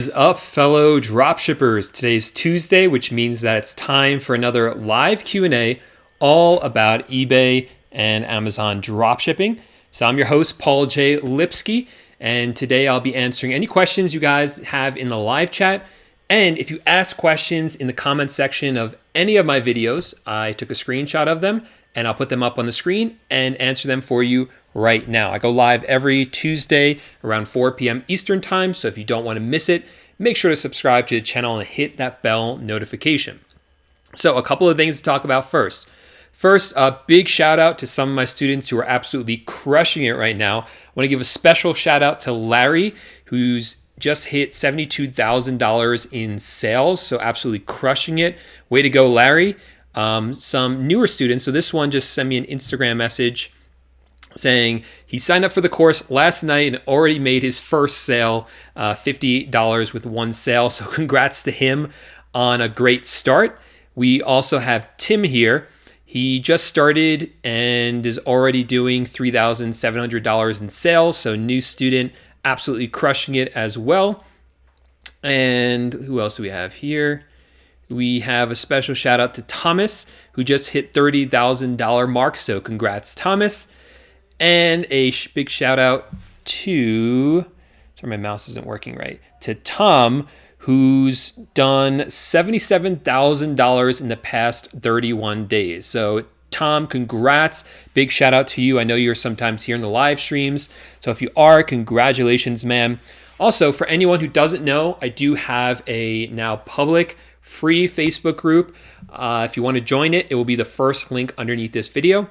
What is up, fellow dropshippers? Today's Tuesday, which means that it's time for another live Q&A all about eBay and Amazon dropshipping. So I'm your host, Paul J. Lipsky, and today I'll be answering any questions you guys have in the live chat. And if you ask questions in the comment section of any of my videos, I took a screenshot of them and I'll put them up on the screen and answer them for you right now. I go live every Tuesday around 4 p.m. Eastern time, so if you don't want to miss it, make sure to subscribe to the channel and hit that bell notification. So a couple of things to talk about first. First, a big shout out to some of my students who are absolutely crushing it right now. I want to give a special shout out to Larry, who's just hit $72,000 in sales, so absolutely crushing it. Way to go, Larry. Some newer students, so this one just sent me an Instagram message saying he signed up for the course last night and already made his first sale, $58 with one sale. So congrats to him on a great start. We also have Tim here. He just started and is already doing $3,700 in sales. So new student, absolutely crushing it as well. And who else do we have here? We have a special shout out to Thomas, who just hit $30,000 mark. So congrats, Thomas. And a big shout out to, sorry, my mouse isn't working right, to Tom, who's done $77,000 in the past 31 days. So Tom, congrats. Big shout out to you. I know you're sometimes here in the live streams. So if you are, congratulations, man. Also, for anyone who doesn't know, I do have a now public free Facebook group. If you want to join it, it will be the first link underneath this video.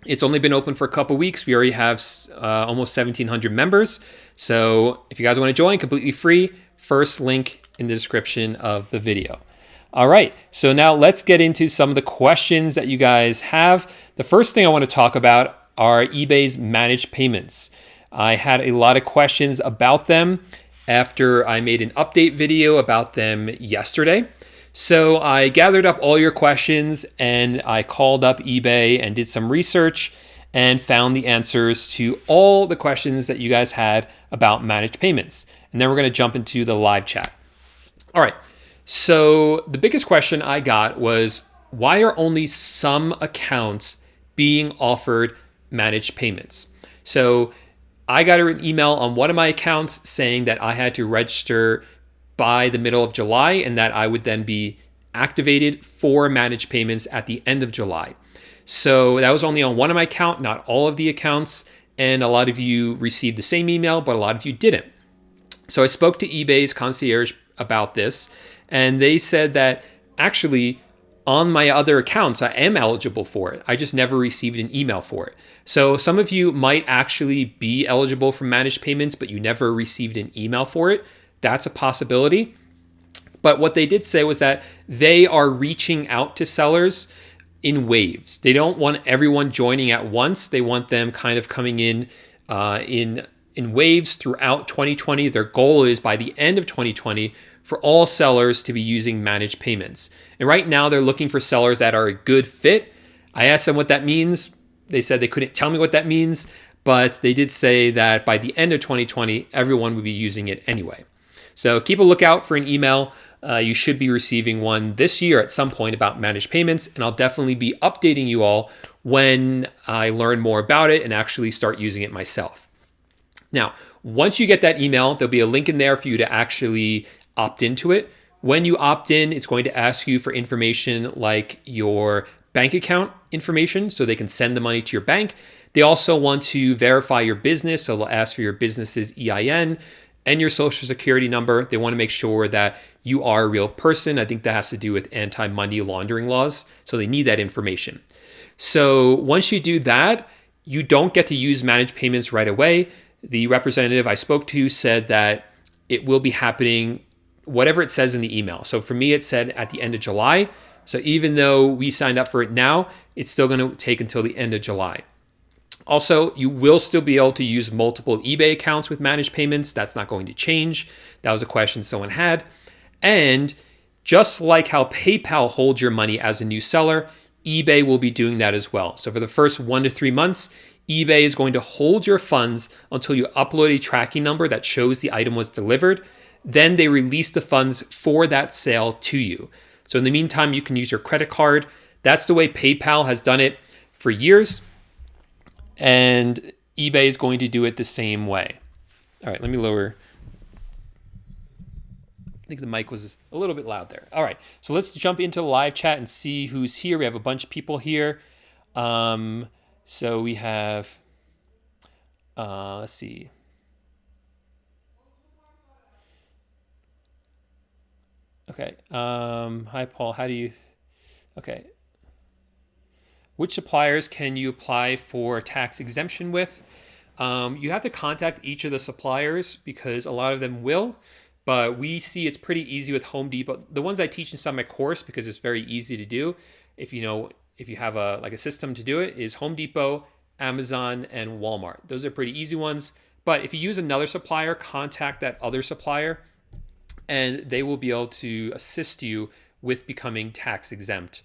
It's only been open for a couple weeks. We already have almost 1,700 members. So if you guys want to join, completely free, first link in the description of the video. All right, so now let's get into some of the questions that you guys have. The first thing I want to talk about are eBay's managed payments. I had a lot of questions about them after I made an update video about them yesterday. So I gathered up all your questions and I called up eBay and did some research and found the answers to all the questions that you guys had about managed payments. And then we're going to jump into the live chat. All right. So the biggest question I got was, why are only some accounts being offered managed payments? So I got an email on one of my accounts saying that I had to register by the middle of July and that I would then be activated for managed payments at the end of July. So that was only on one of my accounts, not all of the accounts. And a lot of you received the same email, but a lot of you didn't. So I spoke to eBay's concierge about this, and they said that actually on my other accounts, I am eligible for it. I just never received an email for it. So some of you might actually be eligible for managed payments, but you never received an email for it. That's a possibility. But what they did say was that they are reaching out to sellers in waves. They don't want everyone joining at once. They want them kind of coming in waves throughout 2020. Their goal is by the end of 2020 for all sellers to be using managed payments. And right now they're looking for sellers that are a good fit. I asked them what that means. They said they couldn't tell me what that means, but they did say that by the end of 2020, everyone would be using it anyway. So keep a lookout for an email. You should be receiving one this year at some point about managed payments, and I'll definitely be updating you all when I learn more about it and actually start using it myself. Now, once you get that email, there'll be a link in there for you to actually opt into it. When you opt in, it's going to ask you for information like your bank account information so they can send the money to your bank. They also want to verify your business, so they'll ask for your business's EIN and your social security number. They want to make sure that you are a real person. I think that has to do with anti-money laundering laws. So they need that information. So once you do that, you don't get to use managed payments right away. The representative I spoke to said that it will be happening, whatever it says in the email. So for me, it said at the end of July. So even though we signed up for it now, it's still going to take until the end of July. Also, you will still be able to use multiple eBay accounts with managed payments. That's not going to change. That was a question someone had. And just like how PayPal holds your money as a new seller, eBay will be doing that as well. So for the first 1 to 3 months, eBay is going to hold your funds until you upload a tracking number that shows the item was delivered. then they release the funds for that sale to you. So in the meantime, you can use your credit card. That's the way PayPal has done it for years. And eBay is going to do it the same way. All right, let me lower. I think the mic was a little bit loud there. All right, so let's jump into the live chat and see who's here. We have a bunch of people here. So we have, let's see. Okay. Hi, Paul. How do you? Okay. Which suppliers can you apply for tax exemption with? You have to contact each of the suppliers because a lot of them will, but we see it's pretty easy with Home Depot. The ones I teach inside my course, because it's very easy to do, if you have a system to do it, is Home Depot, Amazon, and Walmart. Those are pretty easy ones. But if you use another supplier, contact that other supplier, and they will be able to assist you with becoming tax exempt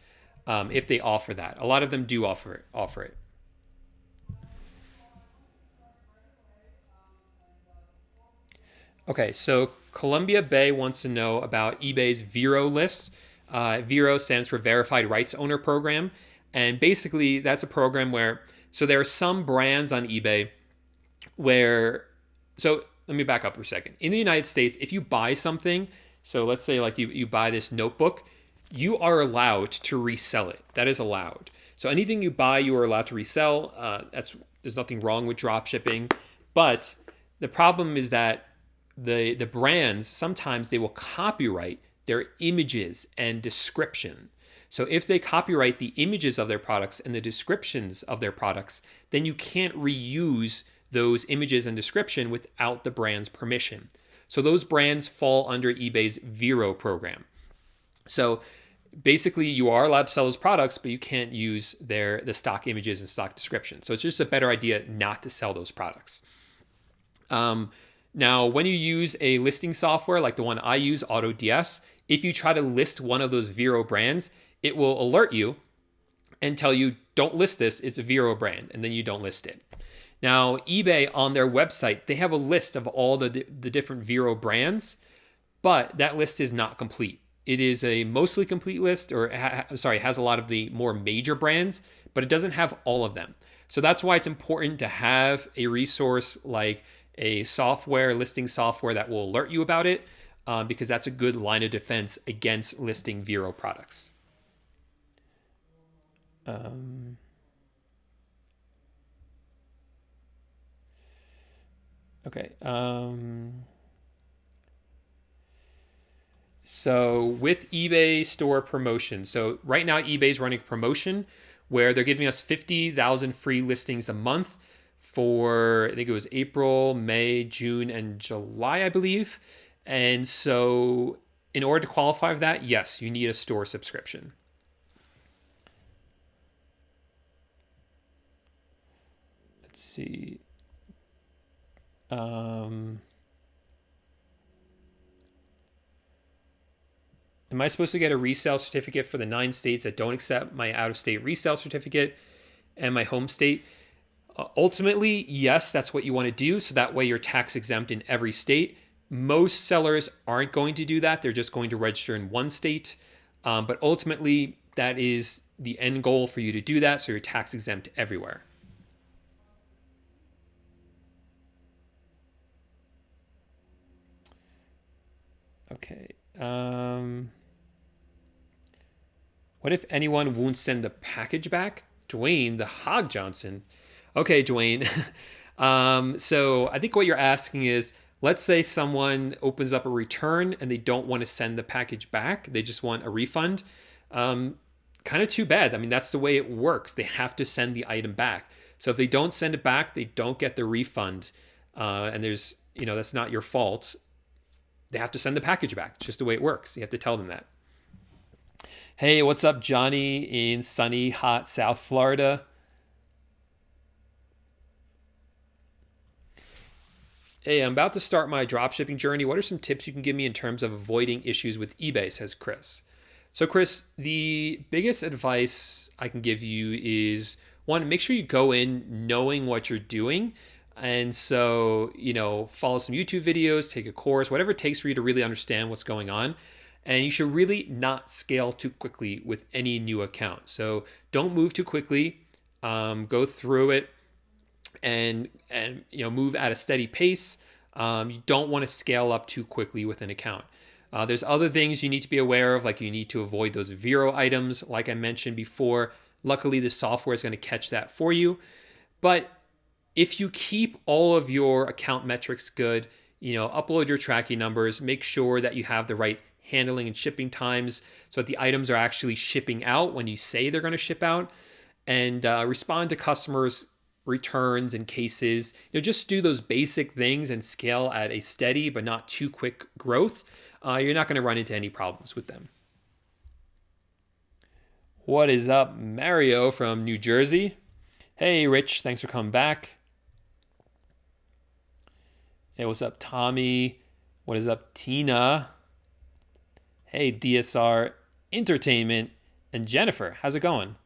if they offer that. A lot of them do offer it. Okay, so Columbia Bay wants to know about eBay's Vero list. Vero stands for Verified Rights Owner Program. And basically, that's a program where, so there are some brands on eBay where, so let me back up for a second. In the United States, if you buy something, so let's say like you buy this notebook, you are allowed to resell it. That is allowed. So anything you buy, you are allowed to resell. There's nothing wrong with drop shipping. But the problem is that the brands, sometimes they will copyright their images and description. So if they copyright the images of their products and the descriptions of their products, then you can't reuse those images and description without the brand's permission. So those brands fall under eBay's Vero program. So basically you are allowed to sell those products, but you can't use the stock images and stock description. So it's just a better idea not to sell those products. Now, when you use a listing software like the one I use, Autodesk, if you try to list one of those Vero brands, it will alert you and tell you, don't list this, it's a Vero brand, and then you don't list it. Now, eBay on their website, they have a list of all the different Vero brands, but that list is not complete. It is a mostly complete list, or has a lot of the more major brands, but it doesn't have all of them. So that's why it's important to have a resource like a listing software that will alert you about it, because that's a good line of defense against listing Vero products. Okay. So with eBay store promotion, so right now eBay's running a promotion where they're giving us 50,000 free listings a month for, I think it was April, May, June, and July, I believe. And so in order to qualify for that, yes, you need a store subscription. Let's see. Am I supposed to get a resale certificate for the 9 states that don't accept my out-of-state resale certificate and my home state? Ultimately, yes, that's what you want to do. So that way you're tax exempt in every state. Most sellers aren't going to do that. They're just going to register in one state. But ultimately, that is the end goal for you to do that. So you're tax exempt everywhere. Okay. What if anyone won't send the package back? Dwayne, the Hog Johnson. Okay, Dwayne. So I think what you're asking is, let's say someone opens up a return and they don't want to send the package back. They just want a refund. Kind of too bad. I mean, that's the way it works. They have to send the item back. So if they don't send it back, they don't get the refund. And that's not your fault. They have to send the package back. It's just the way it works. You have to tell them that. Hey, what's up, Johnny in sunny, hot South Florida? Hey, I'm about to start my dropshipping journey. What are some tips you can give me in terms of avoiding issues with eBay, says Chris. So Chris, the biggest advice I can give you is, one, make sure you go in knowing what you're doing. And so, follow some YouTube videos, take a course, whatever it takes for you to really understand what's going on. And you should really not scale too quickly with any new account. So don't move too quickly. Go through it and move at a steady pace. You don't want to scale up too quickly with an account. There's other things you need to be aware of, like you need to avoid those Vero items, like I mentioned before. Luckily, the software is going to catch that for you. But if you keep all of your account metrics good, upload your tracking numbers, make sure that you have the right handling and shipping times so that the items are actually shipping out when you say they're going to ship out, and respond to customers' returns and cases. Just do those basic things and scale at a steady but not too quick growth. You're not going to run into any problems with them. What is up, Mario from New Jersey? Hey, Rich, thanks for coming back. Hey, what's up, Tommy? What is up, Tina? Hey, DSR Entertainment and Jennifer, how's it going?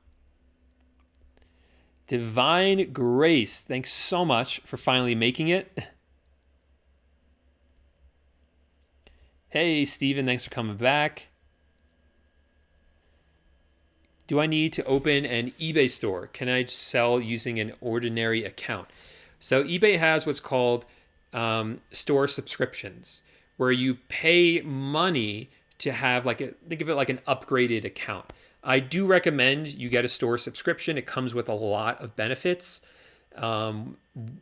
Divine Grace, thanks so much for finally making it. Hey, Steven, thanks for coming back. Do I need to open an eBay store? Can I sell using an ordinary account? So eBay has what's called store subscriptions, where you pay money to have think of it like an upgraded account. I do recommend you get a store subscription. It comes with a lot of benefits. The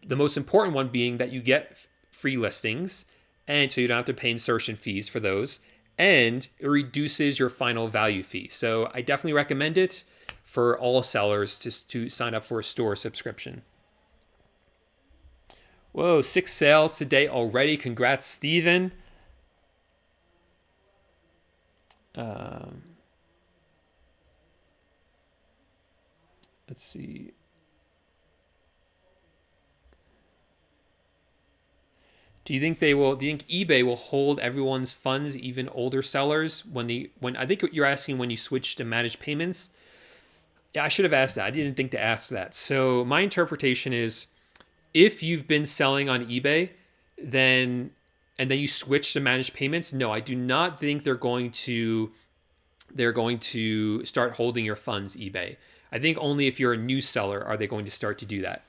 most important one being that you get free listings, and so you don't have to pay insertion fees for those, and it reduces your final value fee. So I definitely recommend it for all sellers to sign up for a store subscription. Whoa, 6 sales today already. Congrats, Steven. Let's see. Do you think eBay will hold everyone's funds, even older sellers, when I think you're asking when you switch to managed payments? Yeah, I should have asked that. I didn't think to ask that. So my interpretation is, if you've been selling on eBay, and then you switch to managed payments, no, I do not think they're going to start holding your funds, eBay. I think only if you're a new seller are they going to start to do that.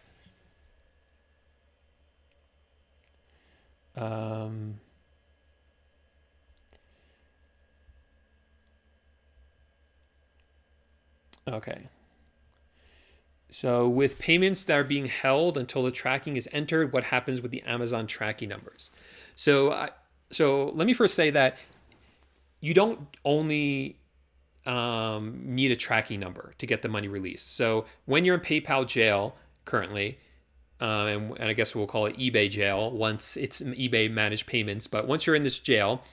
Okay. So with payments that are being held until the tracking is entered, what happens with the Amazon tracking numbers? So let me first say that you don't only need a tracking number to get the money released. So when you're in PayPal jail currently, and I guess we'll call it eBay jail once it's eBay managed payments, but once you're in this jail,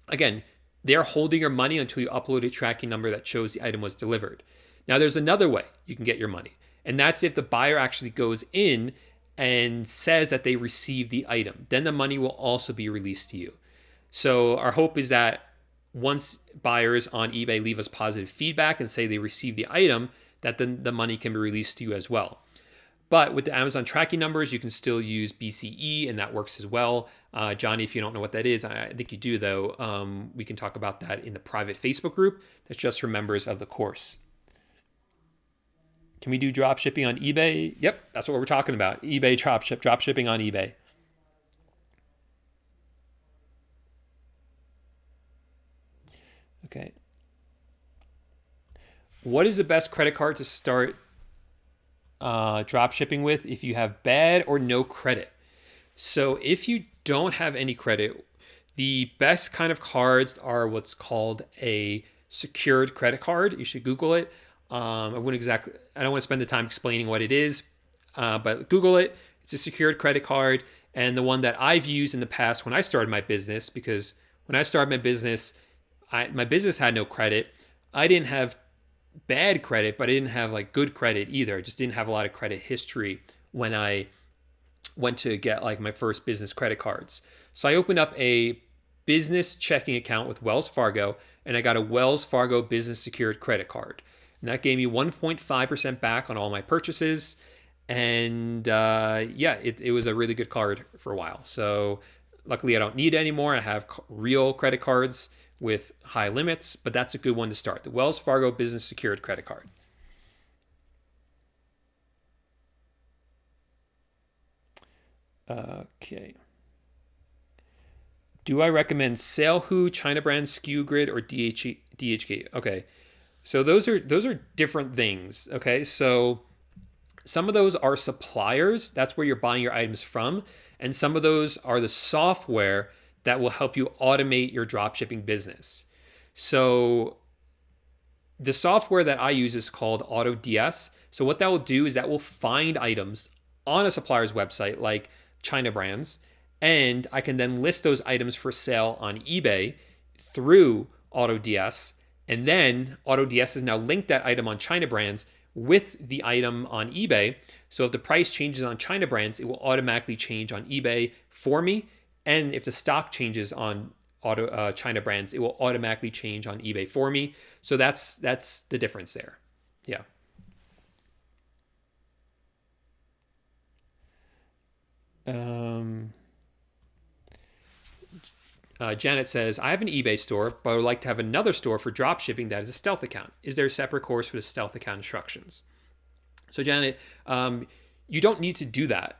again, they're holding your money until you upload a tracking number that shows the item was delivered. Now, there's another way you can get your money, and that's if the buyer actually goes in and says that they received the item. Then the money will also be released to you. So our hope is that once buyers on eBay leave us positive feedback and say they received the item, that then the money can be released to you as well. But with the Amazon tracking numbers, you can still use BCE, and that works as well. Johnny, if you don't know what that is, I think you do, though. We can talk about that in the private Facebook group that's just for members of the course. Can we do drop shipping on eBay? Yep, that's what we're talking about. eBay drop shipping on eBay. Okay. What is the best credit card to start drop shipping with if you have bad or no credit? So if you don't have any credit, the best kind of cards are what's called a secured credit card. You should Google it. I don't want to spend the time explaining what it is, but Google it. It's a secured credit card, and the one that I've used in the past when I started my business, because when I started my business, my business had no credit. I didn't have bad credit, but I didn't have good credit either. I just didn't have a lot of credit history when I went to get my first business credit cards. So I opened up a business checking account with Wells Fargo, and I got a Wells Fargo business secured credit card. And that gave me 1.5% back on all my purchases. And yeah, it was a really good card for a while. So luckily I don't need it anymore. I have real credit cards with high limits, but that's a good one to start. The Wells Fargo Business Secured Credit Card. Okay. Do I recommend Salehu, China Brand, SKU Grid, or DHgate? Okay. So those are different things. Okay. So some of those are suppliers. That's where you're buying your items from. And some of those are the software that will help you automate your dropshipping business. So the software that I use is called Autodesk. So what that will do is that will find items on a supplier's website like China Brands, and I can then list those items for sale on eBay through Autodesk. And then Autodesk has now linked that item on China Brands with the item on eBay. So if the price changes on China Brands, it will automatically change on eBay for me. And if the stock changes on China Brands, it will automatically change on eBay for me. So that's the difference there. Yeah. Janet says, I have an eBay store, but I would like to have another store for drop shipping that is a stealth account. Is there a separate course for the stealth account instructions? So Janet, you don't need to do that.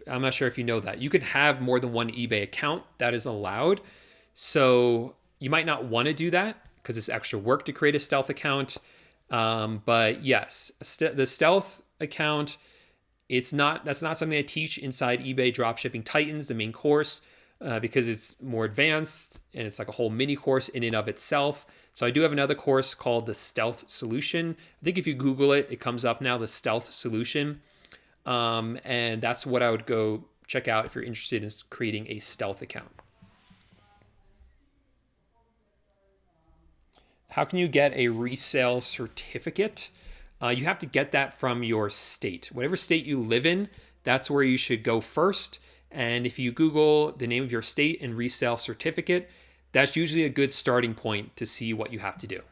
I'm not sure if you know that. You can have more than one eBay account. That is allowed. So you might not want to do that because it's extra work to create a stealth account. But yes, the stealth account, that's not something I teach inside eBay Dropshipping Titans, the main course, because it's more advanced and it's like a whole mini course in and of itself. So I do have another course called the Stealth Solution. I think if you Google it, it comes up now, the Stealth Solution. And that's what I would go check out if you're interested in creating a stealth account. How can you get a resale certificate? You have to get that from your state. Whatever state you live in, that's where you should go first. And if you Google the name of your state and resale certificate, that's usually a good starting point to see what you have to do.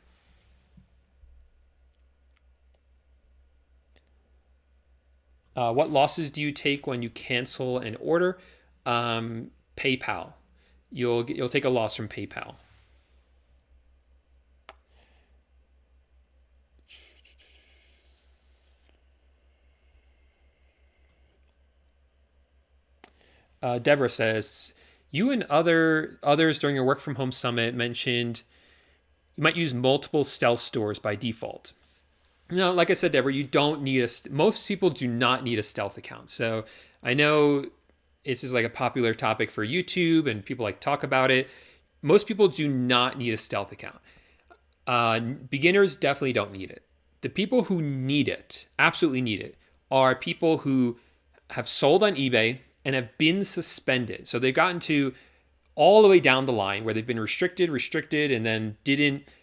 What losses do you take when you cancel an order? PayPal. You'll take a loss from PayPal. Deborah says, you and others during your work from home summit mentioned you might use multiple stealth stores by default. Now, like I said, Deborah, you don't need most people do not need a stealth account. So I know this is like a popular topic for YouTube and people like talk about it. Most people do not need a stealth account. Beginners definitely don't need it. The people who need it, absolutely need it, are people who have sold on eBay and have been suspended. So they've gotten to all the way down the line where they've been restricted, and then didn't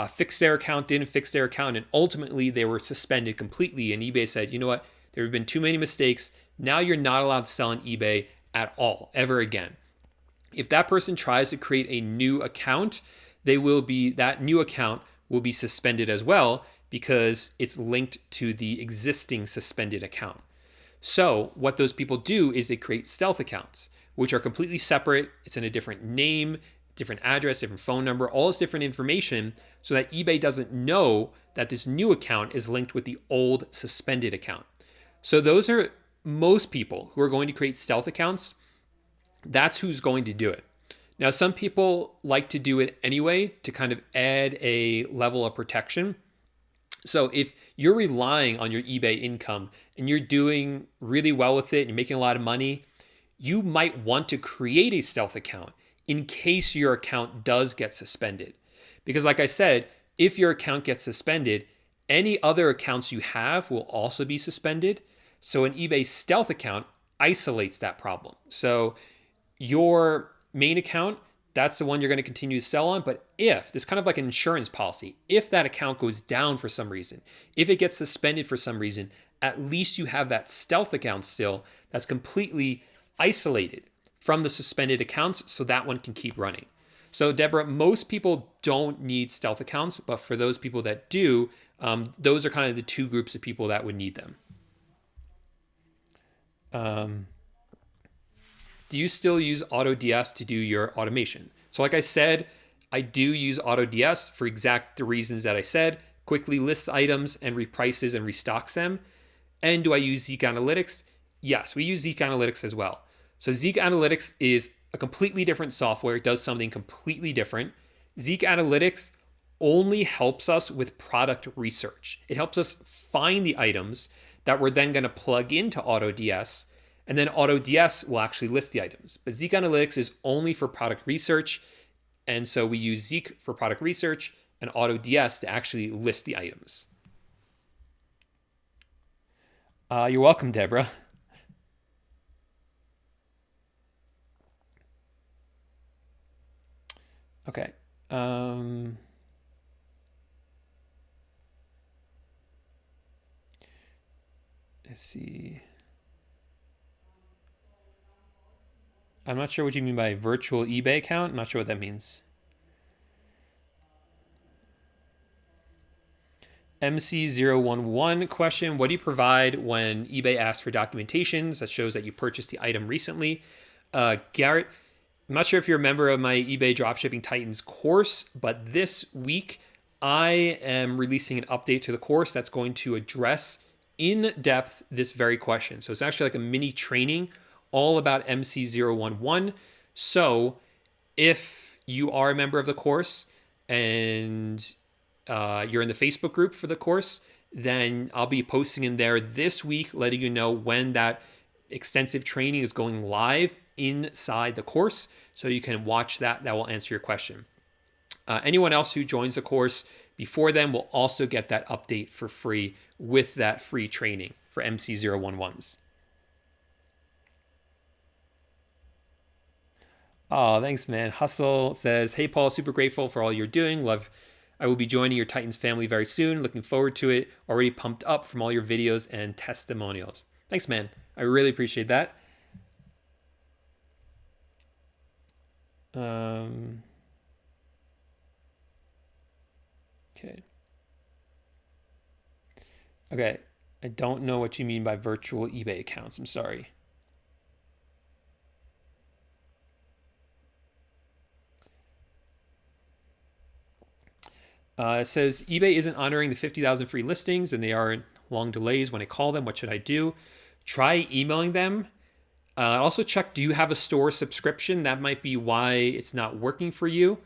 fix their account, and ultimately they were suspended completely. And eBay said, you know what? There have been too many mistakes. Now you're not allowed to sell on eBay at all, ever again. If that person tries to create a new account, that new account will be suspended as well because it's linked to the existing suspended account. So what those people do is they create stealth accounts, which are completely separate. It's in a different name, different address, different phone number, all this different information so that eBay doesn't know that this new account is linked with the old suspended account. So those are most people who are going to create stealth accounts. That's who's going to do it. Now, some people like to do it anyway to kind of add a level of protection. So if you're relying on your eBay income and you're doing really well with it and you're making a lot of money, you might want to create a stealth account in case your account does get suspended. Because like I said, if your account gets suspended, any other accounts you have will also be suspended. So an eBay stealth account isolates that problem. So your main account, that's the one you're going to continue to sell on. But if, this kind of like an insurance policy, if that account goes down for some reason, if it gets suspended for some reason, at least you have that stealth account still that's completely isolated from the suspended accounts, so that one can keep running. So Deborah, most people don't need stealth accounts, but for those people that do, those are kind of the two groups of people that would need them. Do you still use AutoDS to do your automation? So like I said, I do use AutoDS for exact the reasons that I said, quickly lists items and reprices and restocks them. And do I use Zeek Analytics? Yes, we use Zeek Analytics as well. So Zeek Analytics is a completely different software. It does something completely different. Zeek Analytics only helps us with product research. It helps us find the items that we're then going to plug into AutoDS, and then AutoDS will actually list the items. But Zeek Analytics is only for product research, and so we use Zeek for product research and AutoDS to actually list the items. You're welcome, Deborah. Okay. Let's see. I'm not sure what you mean by virtual eBay account. I'm not sure what that means. MC011 question: what do you provide when eBay asks for documentations that shows that you purchased the item recently? Garrett, I'm not sure if you're a member of my eBay Dropshipping Titans course, but this week I am releasing an update to the course that's going to address in depth this very question. So it's actually like a mini training all about MC011. So if you are a member of the course and you're in the Facebook group for the course, then I'll be posting in there this week, letting you know when that extensive training is going live inside the course, so you can watch that. That will answer your question. Anyone else who joins the course before then will also get that update for free with that free training for MC011s. Oh, thanks, man. Hustle says, hey, Paul, super grateful for all you're doing. I will be joining your Titans family very soon. Looking forward to it. Already pumped up from all your videos and testimonials. Thanks, man. I really appreciate that. Okay. I don't know what you mean by virtual eBay accounts. I'm sorry. It says eBay isn't honoring the 50,000 free listings and they are in long delays when I call them. What should I do? Try emailing them. Also check, do you have a store subscription? That might be why it's not working for you.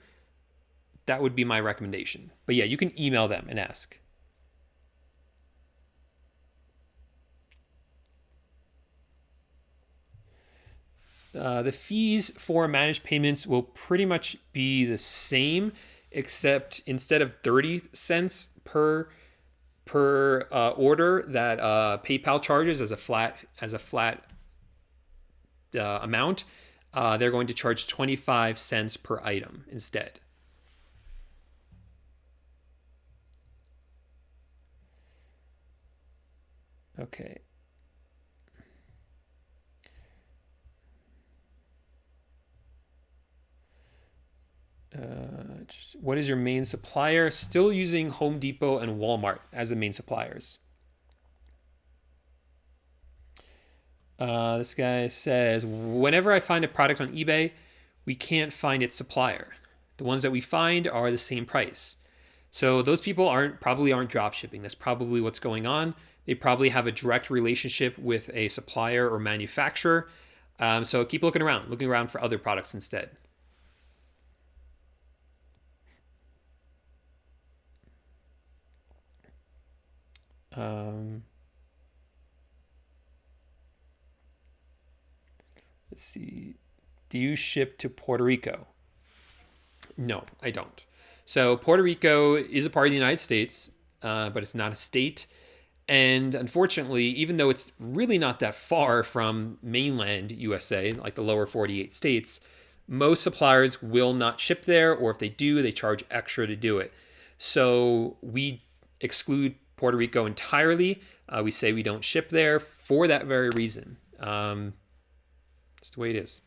That would be my recommendation. But yeah, you can email them and ask. The fees for managed payments will pretty much be the same, except instead of 30 cents per order that PayPal charges as a flat amount, they're going to charge 25 cents per item instead. Okay. What is your main supplier? Still using Home Depot and Walmart as the main suppliers. This guy says, whenever I find a product on eBay, we can't find its supplier. The ones that we find are the same price. So those people probably aren't drop shipping. That's probably what's going on. They probably have a direct relationship with a supplier or manufacturer. So keep looking around for other products instead. Let's see. Do you ship to Puerto Rico? No, I don't. So Puerto Rico is a part of the United States, but it's not a state. And unfortunately, even though it's really not that far from mainland USA, like the lower 48 states, most suppliers will not ship there, or if they do, they charge extra to do it. So we exclude Puerto Rico entirely. We say we don't ship there for that very reason. It's the way it is.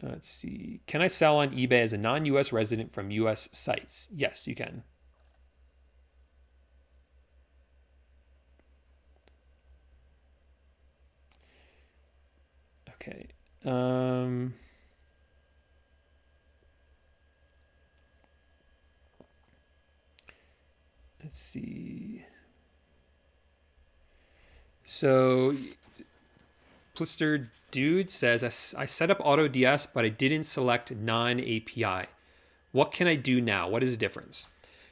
Let's see. Can I sell on eBay as a non-US resident from US sites? Yes, you can. Okay. Let's see. So Plister Dude says, I set up AutoDS, but I didn't select non-API. What can I do now? What is the difference?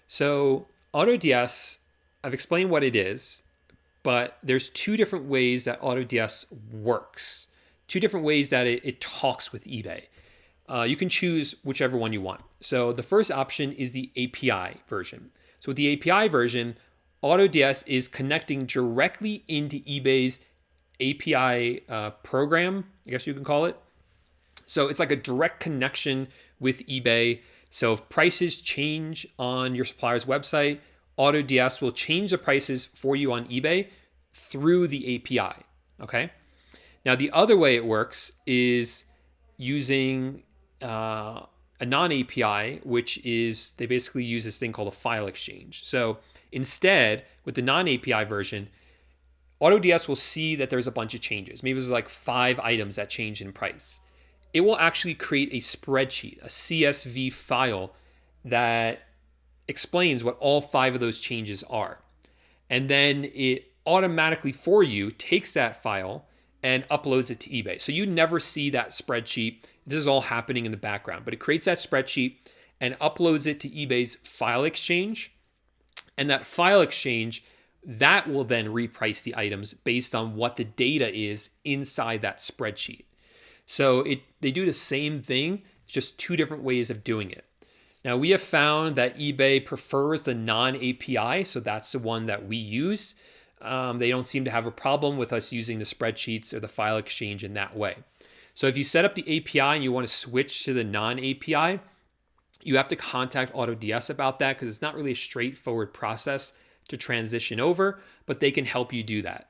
So AutoDS, I've explained what it is, but there's two different ways that AutoDS works. Two different ways that it talks with eBay. You can choose whichever one you want. So the first option is the API version. So with the API version, AutoDS is connecting directly into eBay's API program, I guess you can call it. So it's like a direct connection with eBay. So if prices change on your supplier's website, AutoDS will change the prices for you on eBay through the API. Okay. Now the other way it works is using a non-API, which is they basically use this thing called a file exchange. So instead, with the non-API version, AutoDS will see that there's a bunch of changes. Maybe there's like 5 items that change in price. It will actually create a spreadsheet, a CSV file that explains what all 5 of those changes are. And then it automatically for you takes that file and uploads it to eBay. So you never see that spreadsheet. This is all happening in the background, but it creates that spreadsheet and uploads it to eBay's file exchange. And that file exchange, that will then reprice the items based on what the data is inside that spreadsheet. So they do the same thing, it's just 2 different ways of doing it. Now we have found that eBay prefers the non-API, so that's the one that we use. They don't seem to have a problem with us using the spreadsheets or the file exchange in that way. So if you set up the API and you want to switch to the non-API, you have to contact AutoDS about that because it's not really a straightforward process to transition over, but they can help you do that.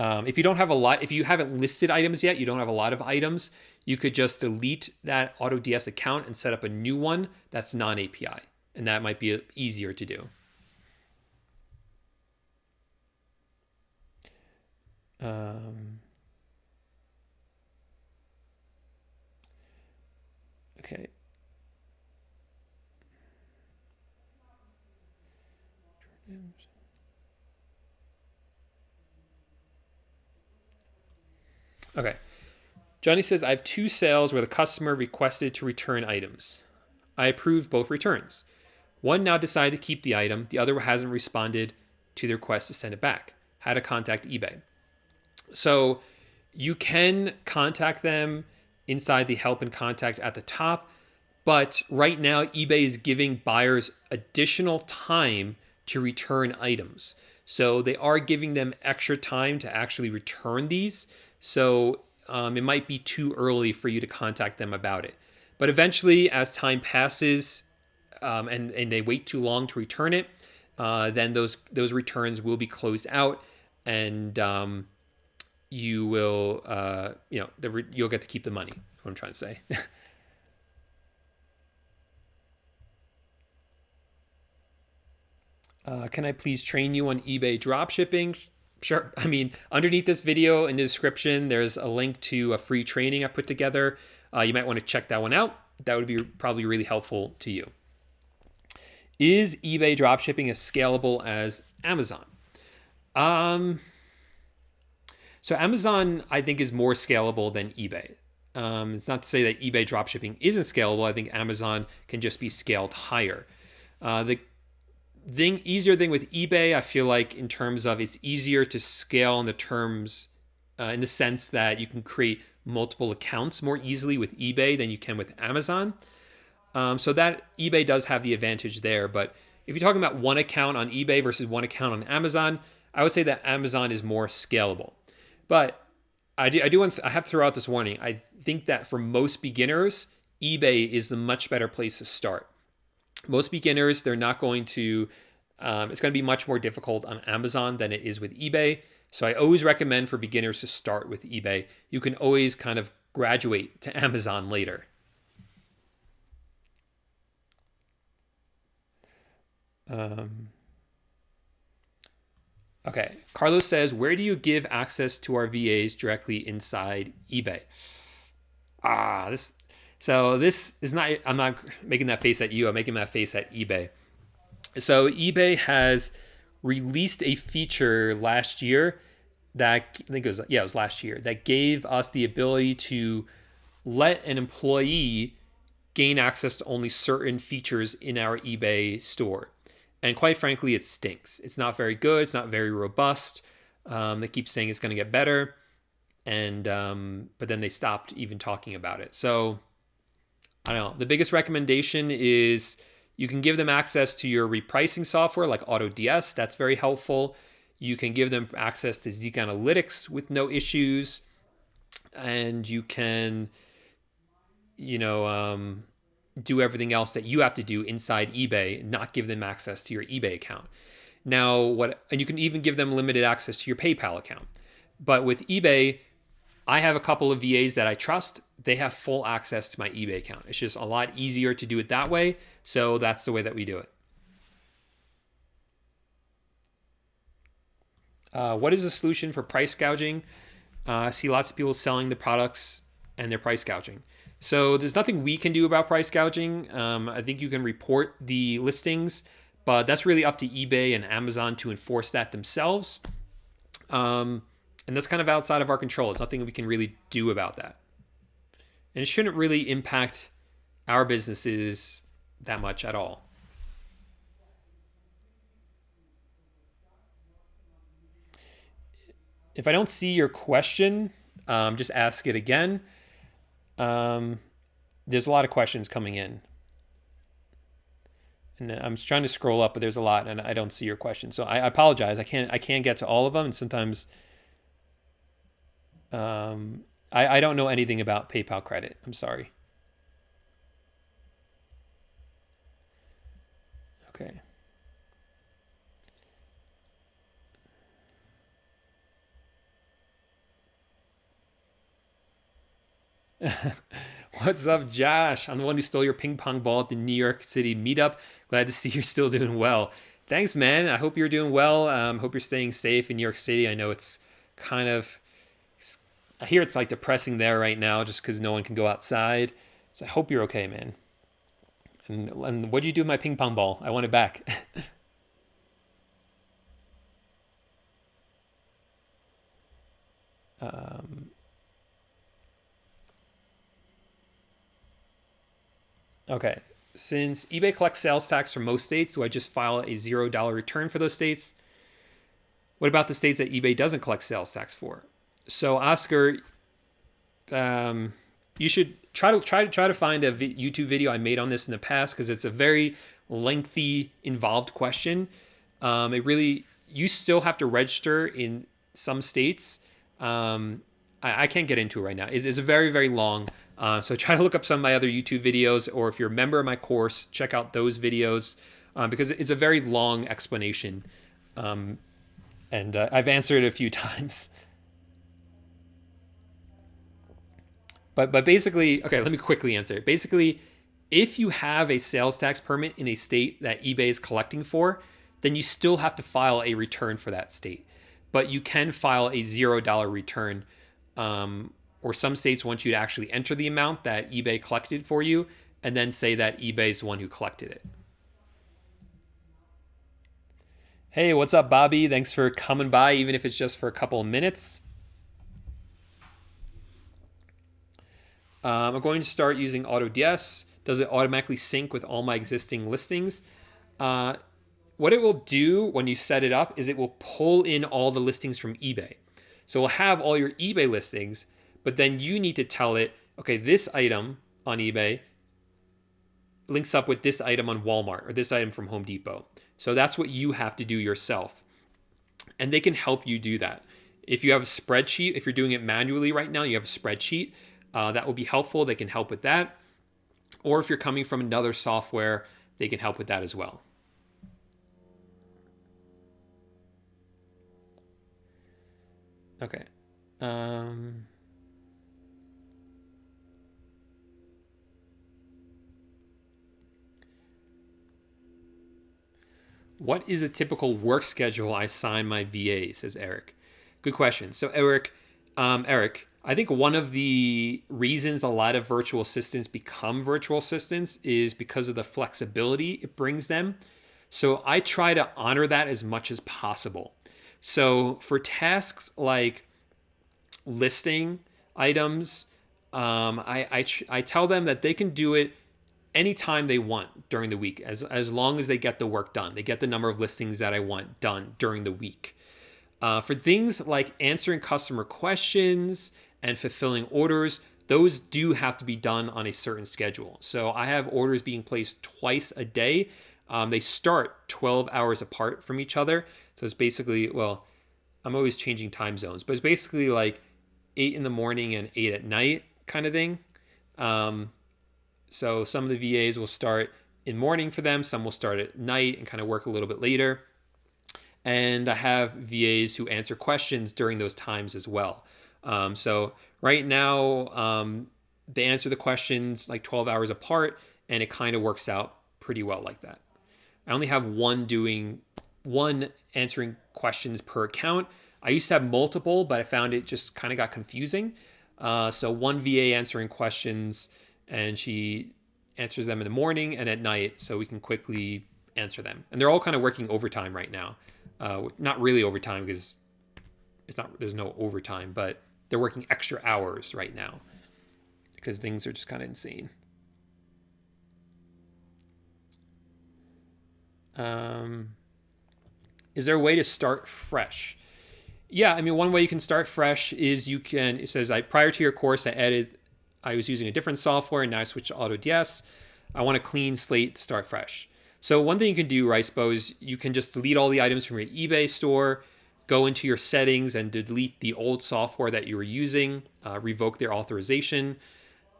If you don't have a lot, if you haven't listed items yet, you don't have a lot of items, you could just delete that AutoDS account and set up a new one that's non-API, and that might be easier to do. Okay. Okay. Johnny says, I have 2 sales where the customer requested to return items. I approved both returns. One now decided to keep the item. The other hasn't responded to the request to send it back. How to contact eBay. So you can contact them inside the help and contact at the top. But right now, eBay is giving buyers additional time to return items. So they are giving them extra time to actually return these. So it might be too early for you to contact them about it. But eventually, as time passes and they wait too long to return it, then those returns will be closed out, and you will you'll get to keep the money. That's what I'm trying to say. Can I please train you on eBay dropshipping? Sure. I mean, underneath this video in the description, there's a link to a free training I put together. You might want to check that one out. That would be probably really helpful to you. Is eBay dropshipping as scalable as Amazon? So Amazon, I think, is more scalable than eBay. It's not to say that eBay dropshipping isn't scalable. I think Amazon can just be scaled higher. The easier thing with eBay, I feel like, in terms of it's easier to scale in the terms, in the sense that you can create multiple accounts more easily with eBay than you can with Amazon. So that eBay does have the advantage there. But if you're talking about one account on eBay versus one account on Amazon, I would say that Amazon is more scalable. But I have to throw out this warning. I think that for most beginners, eBay is the much better place to start. Most beginners, they're not going to, it's going to be much more difficult on Amazon than it is with eBay. So I always recommend for beginners to start with eBay. You can always kind of graduate to Amazon later. Okay. Carlos says, where do you give access to our VAs directly inside eBay? This is not, I'm not making that face at you. I'm making that face at eBay. So eBay has released a feature last year that, I think it was last year, that gave us the ability to let an employee gain access to only certain features in our eBay store. And quite frankly, it stinks. It's not very good. It's not very robust. They keep saying it's going to get better, and but then they stopped even talking about it. So I don't know. The biggest recommendation is you can give them access to your repricing software like Autodesk. That's very helpful. You can give them access to Zeek Analytics with no issues, and you can, do everything else that you have to do inside eBay, not give them access to your eBay account. Now, and you can even give them limited access to your PayPal account. But with eBay, I have a couple of VAs that I trust. They have full access to my eBay account. It's just a lot easier to do it that way. So that's the way that we do it. What is the solution for price gouging? I see lots of people selling the products and they're price gouging. So there's nothing we can do about price gouging. I think you can report the listings, but that's really up to eBay and Amazon to enforce that themselves. And that's kind of outside of our control. It's nothing we can really do about that. And it shouldn't really impact our businesses that much at all. If I don't see your question, just ask it again. There's a lot of questions coming in. And I'm trying to scroll up, but there's a lot and I don't see your question. So I apologize. I can't get to all of them. And sometimes I don't know anything about PayPal credit. I'm sorry. Okay. What's up, Josh? I'm the one who stole your ping pong ball at the New York City meetup. Glad to see you're still doing well. Thanks, man. I hope you're doing well. Hope you're staying safe in New York City. I know it's I hear it's like depressing there right now just because no one can go outside. So I hope you're okay, man. And what did you do with my ping pong ball? I want it back. Okay. Since eBay collects sales tax from most states, do I just file a $0 return for those states? What about the states that eBay doesn't collect sales tax for? So, Oscar, you should try to find a YouTube video I made on this in the past because it's a very lengthy, involved question. You still have to register in some states. I can't get into it right now. It's a very, very long. So try to look up some of my other YouTube videos, or if you're a member of my course, check out those videos because it's a very long explanation. And I've answered it a few times. But basically, okay, let me quickly answer it. Basically, if you have a sales tax permit in a state that eBay is collecting for, then you still have to file a return for that state. But you can file a $0 return, or some states want you to actually enter the amount that eBay collected for you and then say that eBay is the one who collected it. Hey, what's up, Bobby? Thanks for coming by, even if it's just for a couple of minutes. I'm going to start using Autodesk. Does it automatically sync with all my existing listings? What it will do when you set it up is it will pull in all the listings from eBay. So we'll have all your eBay listings, but then you need to tell it, okay, this item on eBay links up with this item on Walmart or this item from Home Depot. So that's what you have to do yourself. And they can help you do that. If you have a spreadsheet, if you're doing it manually right now, you have a spreadsheet, that will be helpful. They can help with that. Or if you're coming from another software, they can help with that as well. Okay. What is a typical work schedule I assign my VA, says Eric. Good question. So Eric, I think one of the reasons a lot of virtual assistants become virtual assistants is because of the flexibility it brings them. So I try to honor that as much as possible. So for tasks like listing items, I tell them that they can do it anytime they want during the week, as long as they get the work done. They get the number of listings that I want done during the week. For things like answering customer questions and fulfilling orders, those do have to be done on a certain schedule. So I have orders being placed twice a day. They start 12 hours apart from each other. So it's basically, well, I'm always changing time zones, but it's basically like 8 in the morning and 8 at night kind of thing. So some of the VAs will start in morning for them. Some will start at night and kind of work a little bit later. And I have VAs who answer questions during those times as well. So right now, they answer the questions like 12 hours apart, and it kind of works out pretty well like that. I only have one answering questions per account. I used to have multiple, but I found it just kind of got confusing. So one VA answering questions, and she answers them in the morning and at night, so we can quickly answer them. And they're all kind of working overtime right now. Not really overtime because there's no overtime, but they're working extra hours right now because things are just kind of insane. Is there a way to start fresh? Yeah, I mean, one way you can start fresh is it says, prior to your course, I was using a different software and now I switched to Autodesk. I want a clean slate to start fresh. So one thing you can do, Ricepo, is you can just delete all the items from your eBay store, go into your settings and delete the old software that you were using, revoke their authorization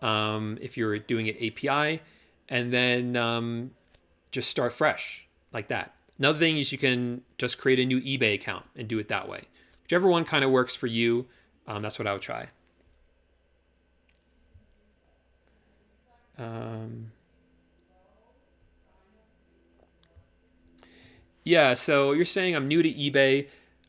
if you're doing it API, and then just start fresh like that. Another thing is you can just create a new eBay account and do it that way. Whichever one kind of works for you, that's what I would try. Yeah, so you're saying I'm new to eBay.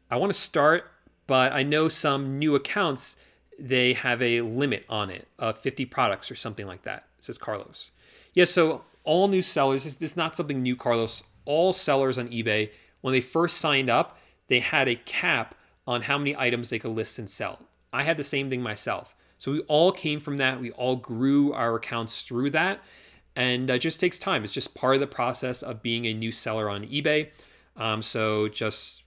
I want to start, but I know some new accounts, they have a limit on it of 50 products or something like that, says Carlos. Yeah, so all new sellers, this is not something new, Carlos. All sellers on eBay, when they first signed up, they had a cap on how many items they could list and sell. I had the same thing myself. So we all came from that. We all grew our accounts through that. And it just takes time. It's just part of the process of being a new seller on eBay. So just,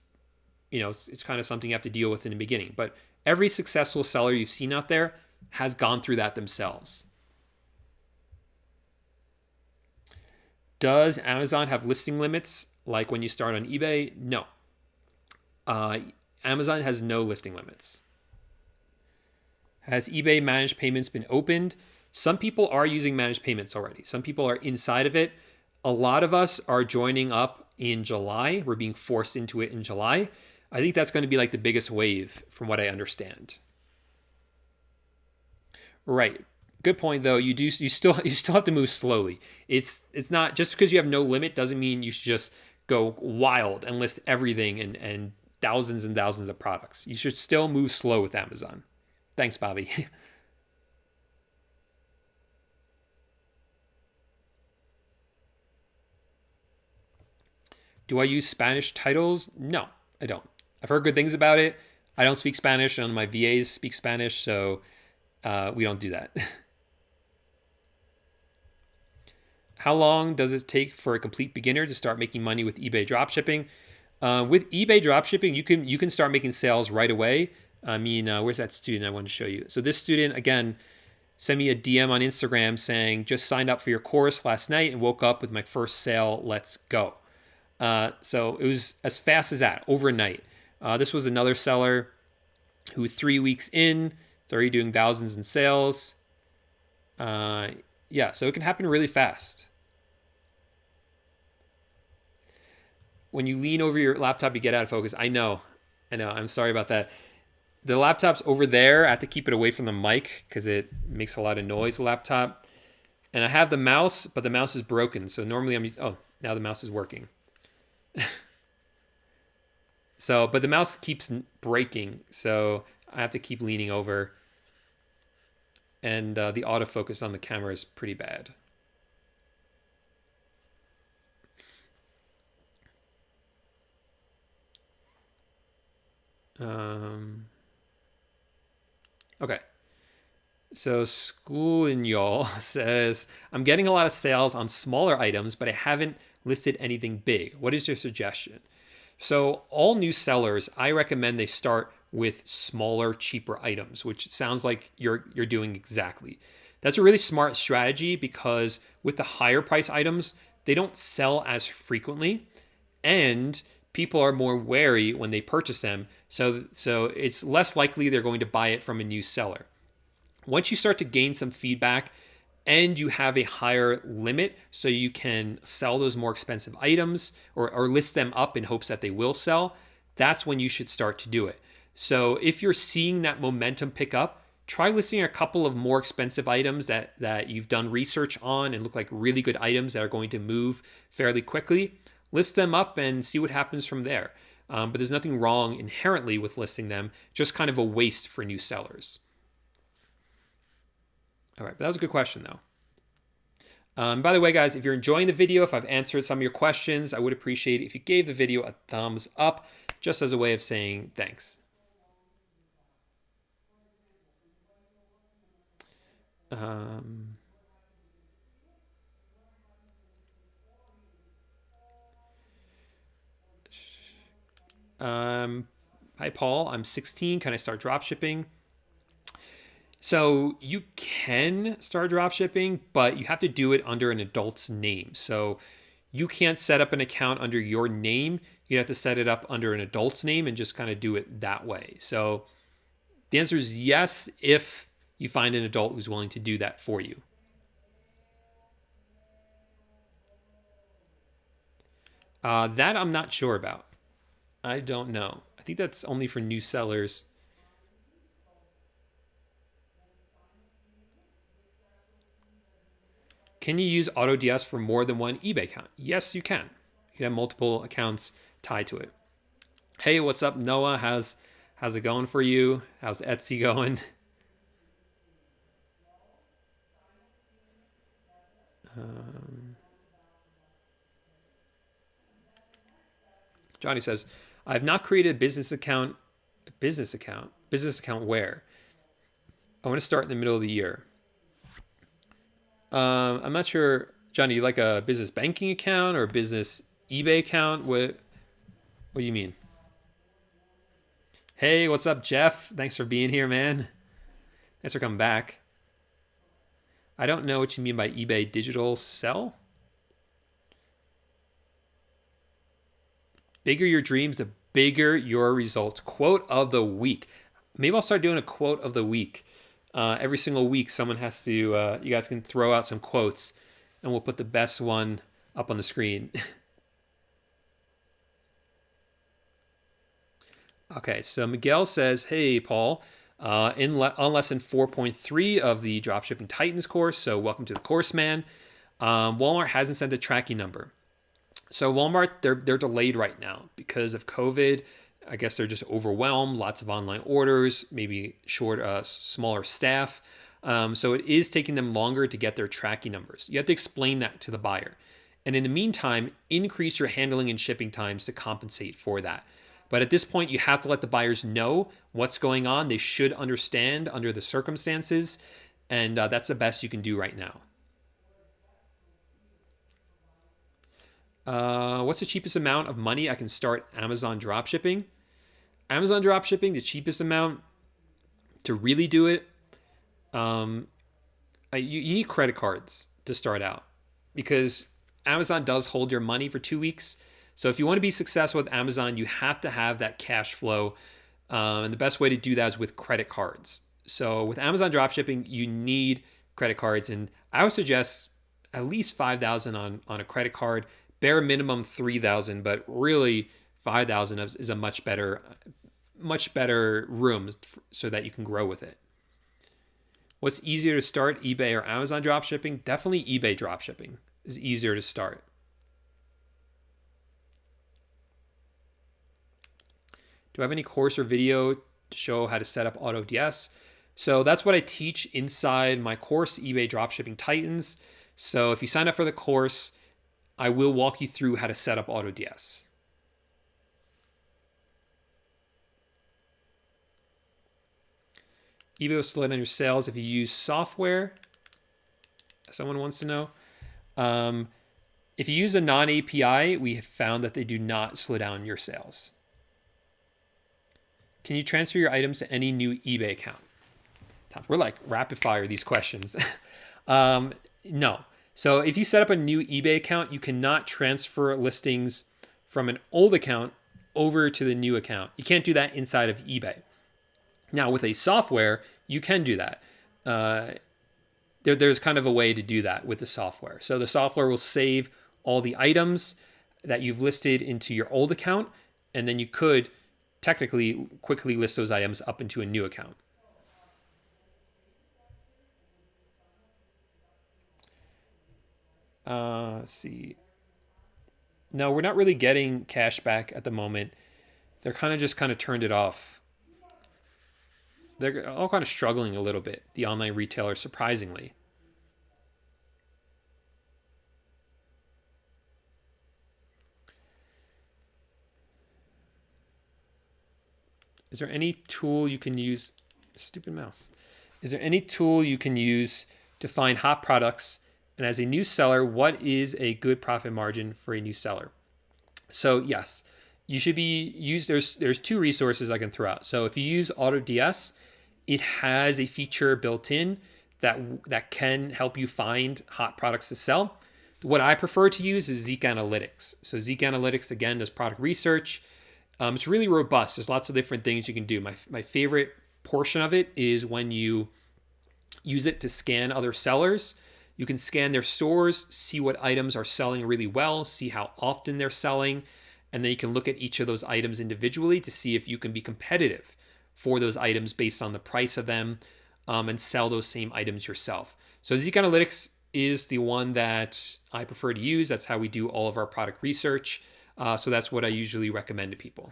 it's kind of something you have to deal with in the beginning. But every successful seller you've seen out there has gone through that themselves. Does Amazon have listing limits like when you start on eBay? No. Amazon has no listing limits. Has eBay managed payments been opened? Some people are using managed payments already. Some people are inside of it. A lot of us are joining up in July. We're being forced into it in July. I think that's going to be like the biggest wave from what I understand. Right. Good point though. You still have to move slowly. It's not just because you have no limit doesn't mean you should just go wild and list everything and thousands and thousands of products. You should still move slow with Amazon. Thanks, Bobby. Do I use Spanish titles? No, I don't. I've heard good things about it. I don't speak Spanish. None of my VAs speak Spanish, so we don't do that. How long does it take for a complete beginner to start making money with eBay dropshipping? With eBay dropshipping, you can start making sales right away. I mean, where's that student I want to show you? So this student, again, sent me a DM on Instagram saying, just signed up for your course last night and woke up with my first sale. Let's go. So it was as fast as that, overnight. This was another seller who 3 weeks in, is already doing thousands in sales. Yeah, so it can happen really fast. When you lean over your laptop, you get out of focus. I know. I'm sorry about that. The laptop's over there. I have to keep it away from the mic because it makes a lot of noise, the laptop. And I have the mouse, but the mouse is broken. So normally now the mouse is working. So, but the mouse keeps breaking, so I have to keep leaning over. And the autofocus on the camera is pretty bad. Okay. So School in Y'all says, I'm getting a lot of sales on smaller items, but I haven't listed anything big. What is your suggestion? So all new sellers, I recommend they start with smaller, cheaper items, which sounds like you're doing exactly. That's a really smart strategy because with the higher price items, they don't sell as frequently and people are more wary when they purchase them. So it's less likely they're going to buy it from a new seller. Once you start to gain some feedback and you have a higher limit so you can sell those more expensive items or list them up in hopes that they will sell, that's when you should start to do it. So if you're seeing that momentum pick up, try listing a couple of more expensive items that you've done research on and look like really good items that are going to move fairly quickly. List them up and see what happens from there. But there's nothing wrong inherently with listing them, just kind of a waste for new sellers. All right, but that was a good question though. By the way, guys, if you're enjoying the video, if I've answered some of your questions, I would appreciate it if you gave the video a thumbs up, just as a way of saying thanks. Hi, Paul. I'm 16. Can I start dropshipping? So you can start dropshipping, but you have to do it under an adult's name. So you can't set up an account under your name. You have to set it up under an adult's name and just kind of do it that way. So the answer is yes, if you find an adult who's willing to do that for you. That I'm not sure about. I don't know. I think that's only for new sellers. Can you use Autodesk for more than one eBay account? Yes, you can. You can have multiple accounts tied to it. Hey, what's up, Noah? How's it going for you? How's Etsy going? Johnny says, I have not created a business account. Business account where? I want to start in the middle of the year. I'm not sure, Johnny. You like a business banking account or a business eBay account? What do you mean? Hey, what's up, Jeff? Thanks for being here, man. Thanks for coming back. I don't know what you mean by eBay digital sell. Bigger your dreams, the bigger your results. Quote of the week. Maybe I'll start doing a quote of the week. Every single week, someone has to, you guys can throw out some quotes and we'll put the best one up on the screen. Okay, so Miguel says, hey, Paul, on lesson 4.3 of the Dropshipping Titans course, so welcome to the course, man. Walmart hasn't sent a tracking number. So Walmart, they're delayed right now because of COVID. I guess they're just overwhelmed, lots of online orders, maybe smaller staff. So it is taking them longer to get their tracking numbers. You have to explain that to the buyer. And in the meantime, increase your handling and shipping times to compensate for that. But at this point, you have to let the buyers know what's going on. They should understand under the circumstances. And that's the best you can do right now. What's the cheapest amount of money I can start Amazon dropshipping? Amazon dropshipping, the cheapest amount to really do it, you need credit cards to start out because Amazon does hold your money for 2 weeks. So if you want to be successful with Amazon, you have to have that cash flow. And the best way to do that is with credit cards. So with Amazon dropshipping, you need credit cards. And I would suggest at least $5,000 on a credit card. Bare minimum $3,000, but really $5,000 is a much better room so that you can grow with it. What's easier to start, eBay or Amazon dropshipping? Definitely eBay dropshipping is easier to start. Do I have any course or video to show how to set up AutoDS? So that's what I teach inside my course, eBay Dropshipping Titans. So if you sign up for the course, I will walk you through how to set up AutoDS. eBay will slow down your sales if you use software. Someone wants to know. If you use a non-API, we have found that they do not slow down your sales. Can you transfer your items to any new eBay account? We're like rapid fire these questions. No. So if you set up a new eBay account, you cannot transfer listings from an old account over to the new account. You can't do that inside of eBay. Now with a software, you can do that. There's kind of a way to do that with the software. So the software will save all the items that you've listed into your old account, and then you could technically quickly list those items up into a new account. Let's see. No, we're not really getting cash back at the moment. They're kind of turned it off. They're all kind of struggling a little bit, the online retailers, surprisingly. Is there any tool you can use? Stupid mouse. Is there any tool you can use to find hot products? And as a new seller, what is a good profit margin for a new seller? So yes, you should be used. There's two resources I can throw out. So if you use AutoDS, it has a feature built in that can help you find hot products to sell. What I prefer to use is Zeek Analytics. So Zeek Analytics, again, does product research. It's really robust. There's lots of different things you can do. My favorite portion of it is when you use it to scan other sellers. You can scan their stores, see what items are selling really well, see how often they're selling, and then you can look at each of those items individually to see if you can be competitive for those items based on the price of them, and sell those same items yourself. So Zeek Analytics is the one that I prefer to use. That's how we do all of our product research. So that's what I usually recommend to people.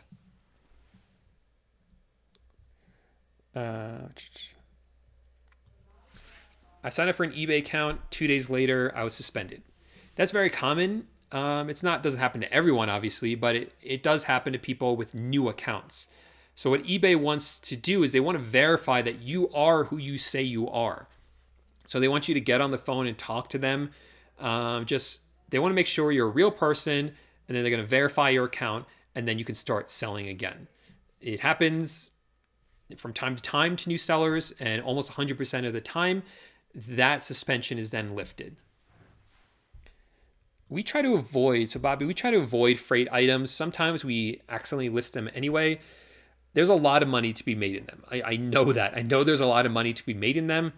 I signed up for an eBay account. 2 days later, I was suspended. That's very common. Doesn't happen to everyone, obviously, but it does happen to people with new accounts. So what eBay wants to do is they want to verify that you are who you say you are. So they want you to get on the phone and talk to them. They want to make sure you're a real person, and then they're going to verify your account, and then you can start selling again. It happens from time to time to new sellers, and almost 100% of the time, that suspension is then lifted. We try to avoid freight items. Sometimes we accidentally list them anyway. There's a lot of money to be made in them. I know that. I know there's a lot of money to be made in them.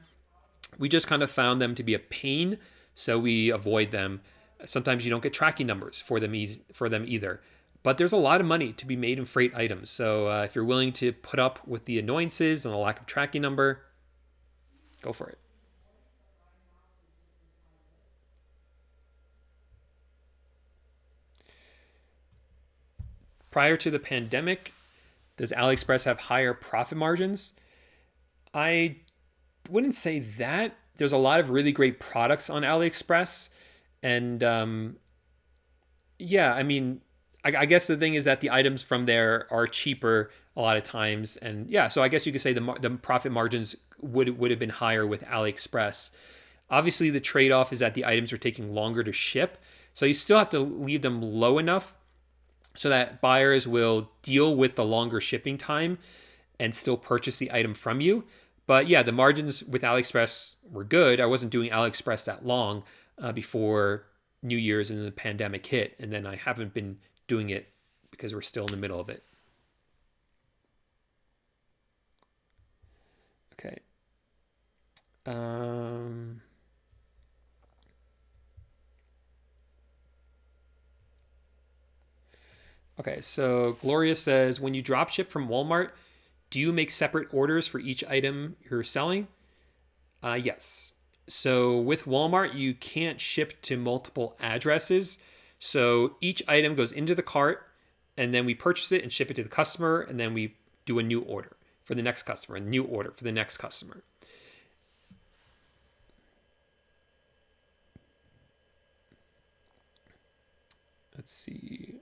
We just kind of found them to be a pain, so we avoid them. Sometimes you don't get tracking numbers for them either. But there's a lot of money to be made in freight items. So if you're willing to put up with the annoyances and the lack of tracking number, go for it. Prior to the pandemic, does Aliexpress have higher profit margins? I wouldn't say that. There's a lot of really great products on Aliexpress. And I guess the thing is that the items from there are cheaper a lot of times. And yeah, so I guess you could say the profit margins would have been higher with Aliexpress. Obviously, the trade-off is that the items are taking longer to ship. So you still have to leave them low enough so that buyers will deal with the longer shipping time and still purchase the item from you. But yeah, the margins with Aliexpress were good. I wasn't doing Aliexpress that long before New Year's and the pandemic hit. And then I haven't been doing it because we're still in the middle of it. Okay. Okay, so Gloria says, when you drop ship from Walmart, do you make separate orders for each item you're selling? Yes. So with Walmart, you can't ship to multiple addresses. So each item goes into the cart, and then we purchase it and ship it to the customer, and then we do a new order for the next customer, a new order for the next customer. Let's see.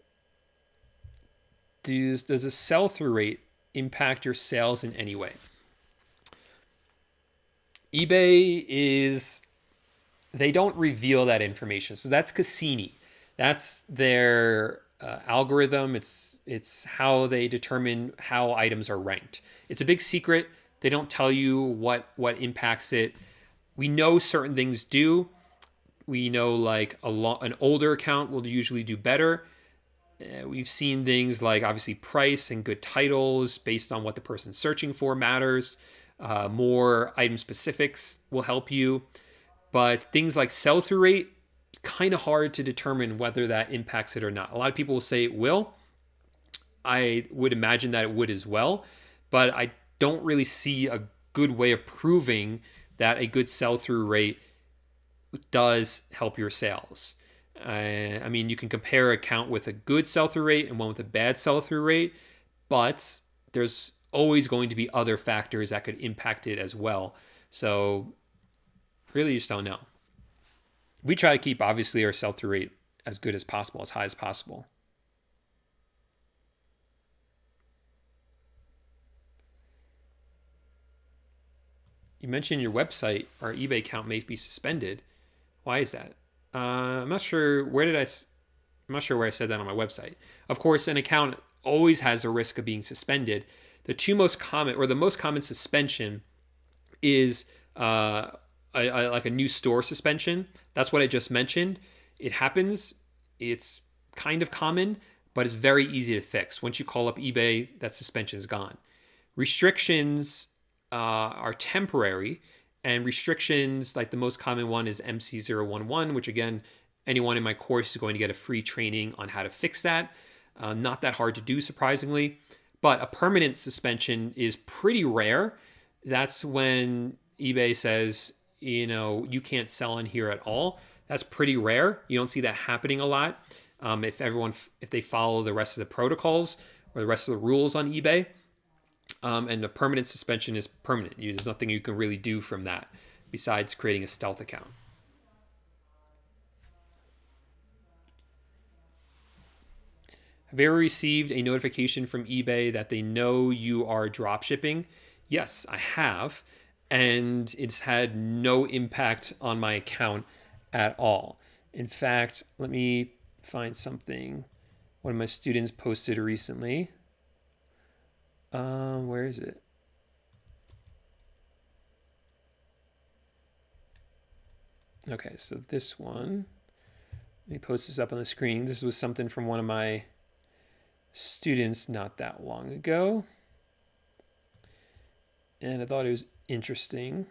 Does a sell-through rate impact your sales in any way? eBay they don't reveal that information. So that's Cassini. That's their algorithm. It's how they determine how items are ranked. It's a big secret. They don't tell you what impacts it. We know certain things do. We know like an older account will usually do better. We've seen things like obviously price and good titles based on what the person's searching for matters. More item specifics will help you. But things like sell-through rate, it's kind of hard to determine whether that impacts it or not. A lot of people will say it will. I would imagine that it would as well. But I don't really see a good way of proving that a good sell-through rate does help your sales. I mean, you can compare an account with a good sell-through rate and one with a bad sell-through rate, but there's always going to be other factors that could impact it as well. So really just don't know. We try to keep, obviously, our sell-through rate as good as possible, as high as possible. You mentioned your website or eBay account may be suspended. Why is that? I'm not sure where I said that on my website. Of course, an account always has a risk of being suspended. The most common suspension is like a new store suspension. That's what I just mentioned. It happens. It's kind of common, but it's very easy to fix. Once you call up eBay, that suspension is gone. Restrictions are temporary, and restrictions, like the most common one is MC011, which again, anyone in my course is going to get a free training on how to fix that. Not that hard to do, surprisingly. But a permanent suspension is pretty rare. That's when eBay says, you can't sell on here at all. That's pretty rare. You don't see that happening a lot. If they follow the rest of the protocols or the rest of the rules on eBay. And the permanent suspension is permanent. There's nothing you can really do from that besides creating a stealth account. Have you ever received a notification from eBay that they know you are dropshipping? Yes, I have. And it's had no impact on my account at all. In fact, let me find something one of my students posted recently. Where is it? Okay, so this one, let me post this up on the screen. This was something from one of my students not that long ago. And I thought it was interesting.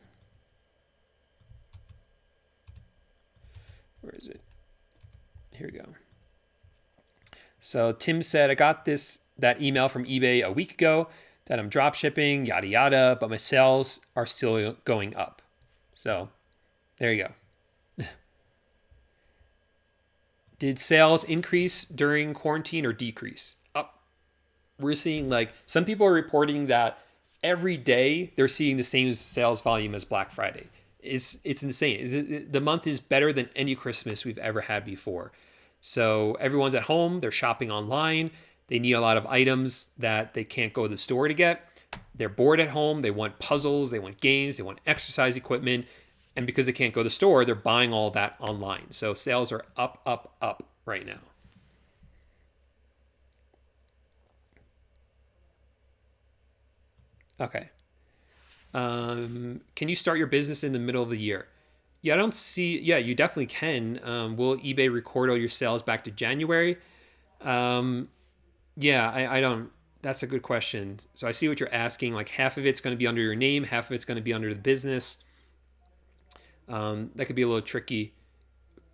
Where is it? Here we go. So Tim said, I got that email from eBay a week ago that I'm drop shipping, yada, yada, but my sales are still going up. So there you go. Did sales increase during quarantine or decrease? Up. We're seeing some people are reporting that every day they're seeing the same sales volume as Black Friday. It's insane. The month is better than any Christmas we've ever had before. So everyone's at home, they're shopping online. They need a lot of items that they can't go to the store to get. They're bored at home. They want puzzles, they want games, they want exercise equipment. And because they can't go to the store, they're buying all that online. So sales are up right now. Okay. Can you start your business in the middle of the year? Yeah, you definitely can. Will eBay record all your sales back to January? I don't. That's a good question. So I see what you're asking. Like half of it's going to be under your name, half of it's going to be under the business. That could be a little tricky,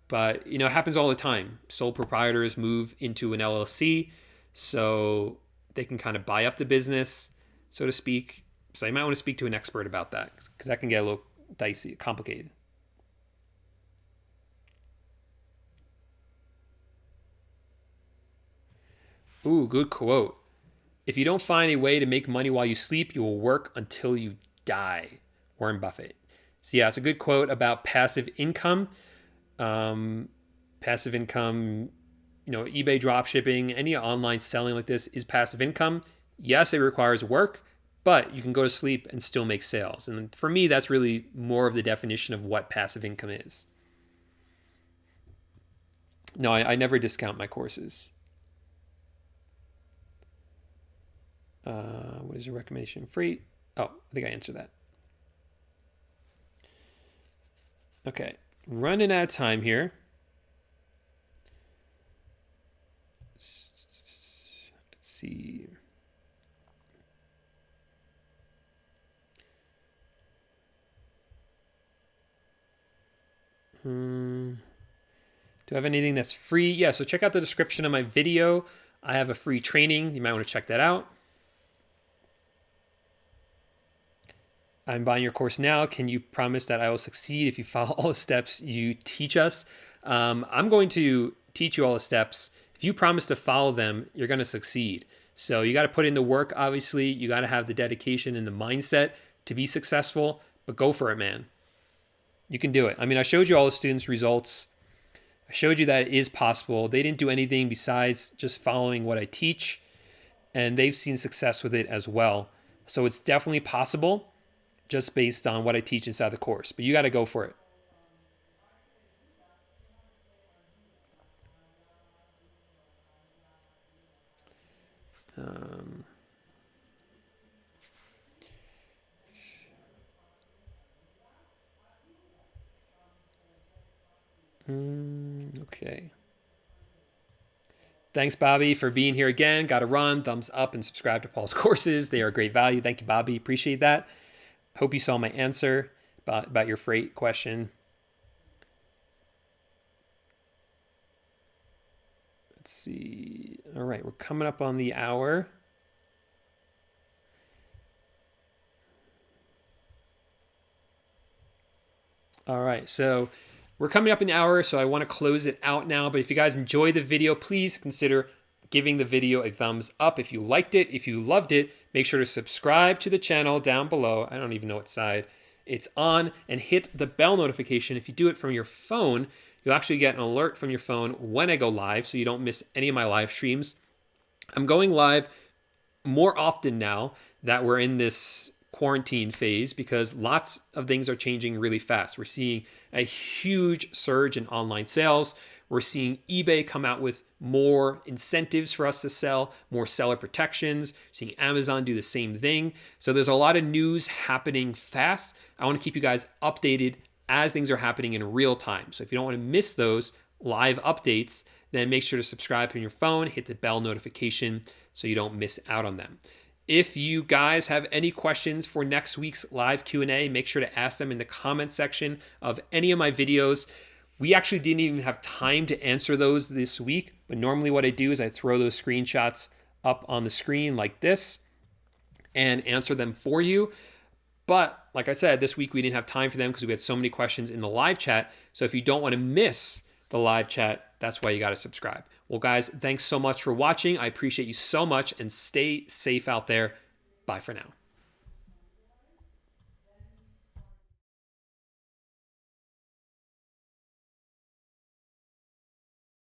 but it happens all the time. Sole proprietors move into an LLC, so they can kind of buy up the business, so to speak. So you might want to speak to an expert about that because that can get a little dicey, complicated. Ooh, good quote. If you don't find a way to make money while you sleep, you will work until you die. Warren Buffett. So yeah, it's a good quote about passive income. Passive income, eBay dropshipping, any online selling like this is passive income. Yes, it requires work, but you can go to sleep and still make sales. And for me, that's really more of the definition of what passive income is. No, I never discount my courses. What is your recommendation? Free? Oh, I think I answered that. Okay, running out of time here. Let's see. Do I have anything that's free? Yeah, so check out the description of my video. I have a free training. You might want to check that out. I'm buying your course now. Can you promise that I will succeed if you follow all the steps you teach us? I'm going to teach you all the steps. If you promise to follow them, you're going to succeed. So you got to put in the work, obviously. You got to have the dedication and the mindset to be successful, but go for it, man. You can do it. I mean, I showed you all the students' results. I showed you that it is possible. They didn't do anything besides just following what I teach, and they've seen success with it as well. So it's definitely possible, just based on what I teach inside the course. But you got to go for it. Okay. Thanks, Bobby, for being here again. Got to run. Thumbs up and subscribe to Paul's courses. They are great value. Thank you, Bobby. Appreciate that. Hope you saw my answer about your freight question. Let's see. All right, we're coming up on the hour. All right, so we're coming up in the hour, so I want to close it out now. But if you guys enjoyed the video, please consider giving the video a thumbs up if you liked it. If you loved it, make sure to subscribe to the channel down below. I don't even know what side it's on, and hit the bell notification. If you do it from your phone, you'll actually get an alert from your phone when I go live, so you don't miss any of my live streams. I'm going live more often now that we're in this quarantine phase, because lots of things are changing really fast. We're seeing a huge surge in online sales. We're seeing eBay come out with more incentives for us to sell, more seller protections, seeing Amazon do the same thing. So there's a lot of news happening fast. I want to keep you guys updated as things are happening in real time. So if you don't want to miss those live updates, then make sure to subscribe on your phone, hit the bell notification so you don't miss out on them. If you guys have any questions for next week's live Q&A, make sure to ask them in the comment section of any of my videos. We actually didn't even have time to answer those this week, but normally what I do is I throw those screenshots up on the screen like this and answer them for you. But like I said, this week we didn't have time for them because we had so many questions in the live chat. So if you don't want to miss the live chat, that's why you got to subscribe. Well, guys, thanks so much for watching. I appreciate you so much, and stay safe out there. Bye for now.